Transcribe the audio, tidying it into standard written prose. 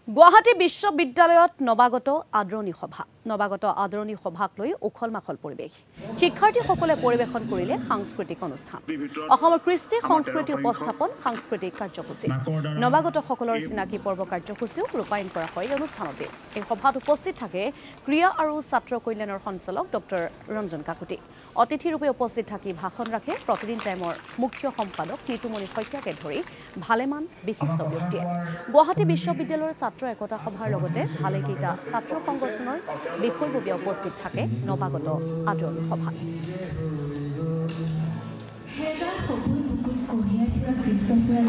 গুৱাহাটী বিশ্ববিদ্যালয়ত নৱাগত আদৰণি সভা নৱাগত আদৰণি সভাক লৈ উখল-মাখল পৰিৱেশ শিক্ষাৰ্থীসকলে পৰিৱেশন কৰিলে সাংস্কৃতিক অনুষ্ঠান অসমৰ কৃষ্টি সংস্কৃতি উপস্থাপন সাংস্কৃতিক কাৰ্যসূচী নৱাগতসকলৰ চিনাকি পৰ্ব কাৰ্যসূচীও ৰূপায়ণ কৰা হয় অনুষ্ঠানতে এই সভাত উপস্থিত থাকে ক্ৰিয়া আৰু ছাত্ৰ কল্যাণৰ সঞ্চালক ডক্টৰ ৰঞ্জন কাকতি অতিথিৰূপে উপস্থিত থাকি ভাষণ ৰাখে প্ৰতিদিন টাইমৰ মুখ্য সম্পাদক নিতুমণি শইকীয়াকে ধৰি ভালেমান বিশিষ্ট ব্যক্তিয়ে গুৱাহাটী বিশ্ববিদ্যালয়ৰ ছাত্ৰ একতা সভাৰ লগতে ভালেকেইটা ছাত্ৰ সংগঠনৰ বিষয়ববীয়া উপস্থিত থাকে নৱাগত আদৰণি সভাত হেডা সপোন বুকুত কঢ়িয়াই থোৱা কৃষ্ণচূড়া